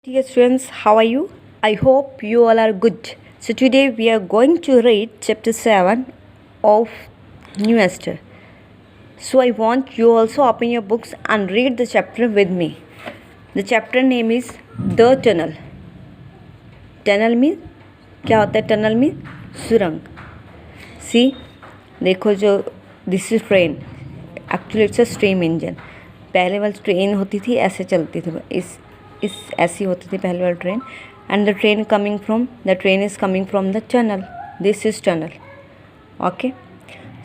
Dear students, how are you? I hope you all are good. So today we are going to read chapter 7 of New Esther. So I want you also open your books and read the chapter with me. The chapter name is The Tunnel. Tunnel means क्या होता है? Tunnel में सुरंग. सी देखो जो this is train, actually it's a steam engine. पहले वाली train होती थी ऐसे चलती थी, इस ऐसी होती थी पहले वाली train. And the train is coming from the tunnel. This is tunnel. Okay,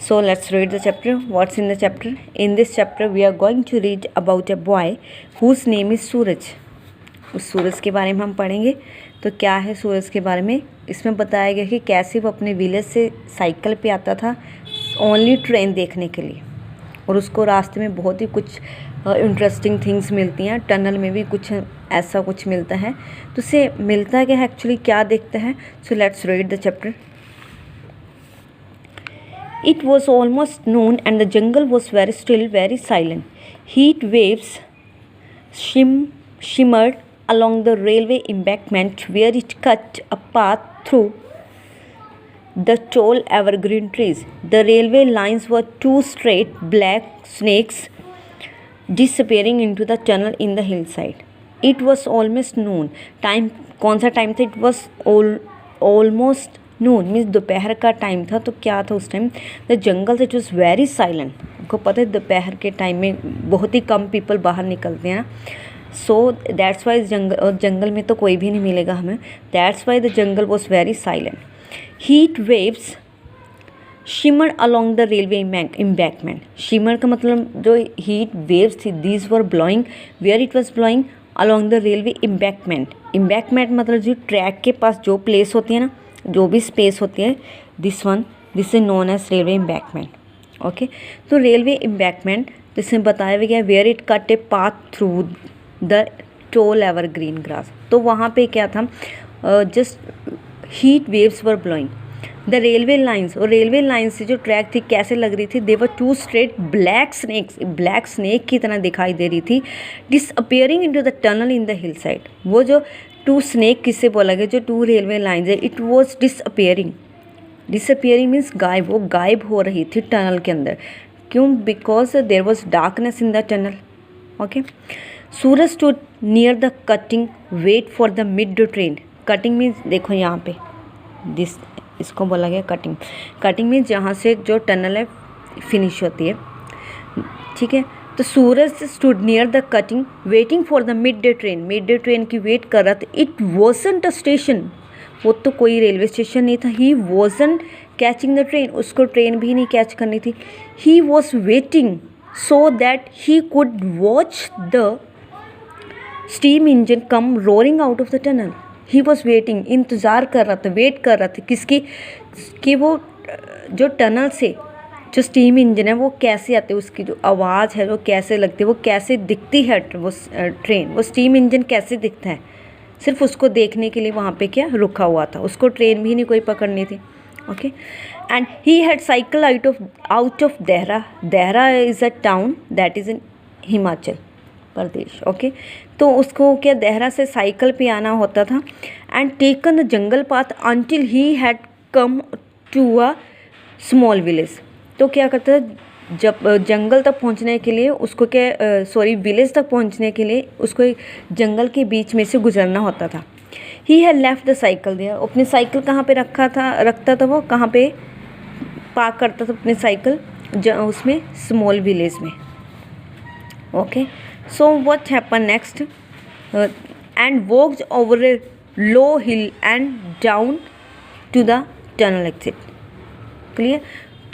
so let's read the chapter. What's in the chapter? In this chapter we are going to read about a boy whose name is सूरज. उस सूरज के बारे में हम पढ़ेंगे. तो क्या है सूरज के बारे में? इसमें बताया गया कि कैसे वो अपने विलेज से साइकिल पे आता था ओनली ट्रेन देखने के लिए, और उसको रास्ते में बहुत ही कुछ इंटरेस्टिंग थिंग्स मिलती हैं. टनल में भी कुछ ऐसा कुछ मिलता है. तो उसे मिलता क्या है एक्चुअली, क्या देखता है? So let's read the chapter. It was almost noon and the jungle was very still, very silent. Heat waves shimmered along the railway embankment where it cut a path through the tall evergreen trees. The railway lines were two straight black snakes disappearing into the tunnel in the hillside. It was almost noon. Time कौन सा time था? It was almost Noon means दोपहर का time था. तो क्या था उस time? The jungle it was very silent. आपको पता है दोपहर के टाइम में बहुत ही कम पीपल बाहर निकलते हैं. सो दैट्स वाई जंगल में तो कोई भी नहीं मिलेगा हमें. That's why the jungle was very silent. Heat waves shimmer along the railway embankment. Shimmer का मतलब जो हीट वेव्स थी, these were blowing. Where it was blowing? Along the railway embankment. Embankment मतलब जो ट्रैक के पास जो प्लेस होती है ना, जो भी स्पेस होती है, this is known as railway embankment. Okay, तो रेलवे एम्बैंकमेंट जिसमें बताया गया where it cut a path through the tall evergreen grass. तो वहाँ पे क्या था? Just heat waves were blowing. The railway lines, और रेलवे लाइन से जो ट्रैक थी कैसे लग रही थी? They were two straight black snakes, black snake की तरह दिखाई दे रही थी. Disappearing into the tunnel in the hill side. वो जो टू स्नेक किससे बोला गया? जो टू रेलवे लाइन्स है, it was disappearing. Disappearing means गायब, वो गायब हो रही थी टनल के अंदर. क्यों? Because there was darkness in the tunnel. Okay, Suraj stood near the cutting wait for the mid train. Cutting means देखो यहाँ पे दिस, इसको बोला गया कटिंग. कटिंग मीन्स जहाँ से जो टनल है फिनिश होती है. ठीक है, तो Suraj stood near the cutting waiting for the midday train. Midday train की वेट कर रहा था. It wasn't a station. वो तो कोई रेलवे स्टेशन नहीं था. He wasn't catching the train. उसको ट्रेन भी नहीं कैच करनी थी. He was waiting so that he could watch the steam engine come roaring out of the tunnel. He was waiting, इंतज़ार कर रहा था, वेट कर रहा था किसकी? कि वो जो टनल से जो स्टीम इंजन है वो कैसे आते हैं, उसकी जो आवाज़ है वो कैसे लगती है, वो कैसे दिखती है वो ट्रेन, वो स्टीम इंजन कैसे दिखता है. सिर्फ उसको देखने के लिए वहाँ पे क्या रुका हुआ था. उसको ट्रेन भी नहीं कोई पकड़नी थी. Okay, and he had cycle out of Dehra. Dehra is a town that is in Himachal Pradesh. Okay, तो उसको क्या देहरा से साइकिल पे आना होता था. And taken the jungle path until he had come to a small village. तो क्या करता है? जब जंगल तक पहुंचने के लिए उसको विलेज तक पहुंचने के लिए उसको जंगल के बीच में से गुजरना होता था. He had left the cycle there. अपनी साइकिल कहाँ पे रखता था वो कहाँ पे पार्क करता था अपनी साइकिल? उसमें स्मॉल विलेज में. Okay, so what happen next? And walked over a low hill and down to the tunnel exit. Clear?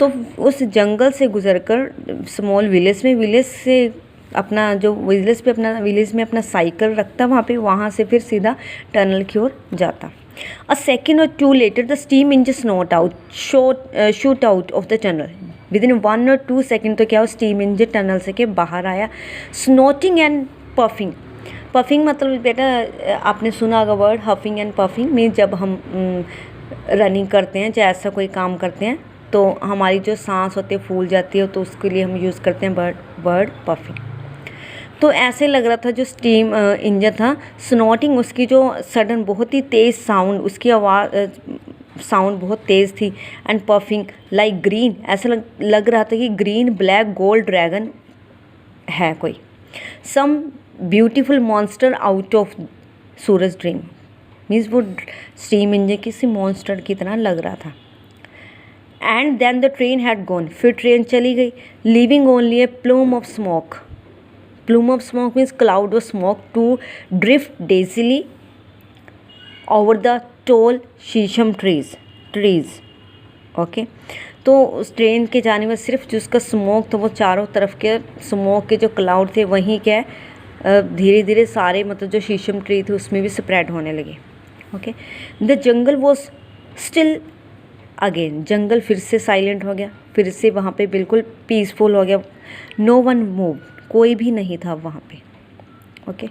तो उस जंगल से गुजरकर स्मॉल विलेज में अपना विलेज में अपना साइकिल रखता वहाँ पे, वहाँ से फिर सीधा टनल की ओर जाता. A second or two later the steam engine shoot out of the tunnel. Within 1 or 2 second तो क्या हो, स्टीम इंजन टनल से के बाहर आया. स्नोटिंग एंड पफिंग. पफिंग मतलब बेटा आपने सुना होगा वर्ड हफिंग एंड पफिंग. मीन्स जब हम रनिंग करते हैं चाहे ऐसा कोई काम करते हैं तो हमारी जो सांस होती है फूल जाती है, तो उसके लिए हम यूज़ करते हैं वर्ड पफिंग. तो ऐसे लग रहा था जो स्टीम इंजन था, स्नॉटिंग उसकी जो सडन बहुत ही तेज़ साउंड, उसकी आवाज़ साउंड बहुत तेज़ थी। एंड पफिंग लाइक ग्रीन, ऐसा लग रहा था कि ग्रीन ब्लैक गोल्ड ड्रैगन है कोई। Some beautiful monster out of Suraj dream, means वो स्टीम इंजन किसी मॉन्स्टर की तरह लग रहा था। And then the train had gone, फिर ट्रेन चली गई, leaving only a plume of smoke. Plume of smoke means cloud of smoke to drift lazily over the tall shisham trees. Okay, तो उस ट्रेन के जाने में सिर्फ जिसका स्मोक था, वो चारों तरफ के स्मोक के जो क्लाउड थे वहीं क्या धीरे धीरे सारे मतलब जो शीशम ट्री थे उसमें भी स्प्रेड होने लगे। Okay, the jungle was still again, jungle फिर से साइलेंट हो गया, फिर से वहाँ पे बिल्कुल पीसफुल हो गया। नो वन मूव, कोई भी नहीं था वहाँ पे। ओके।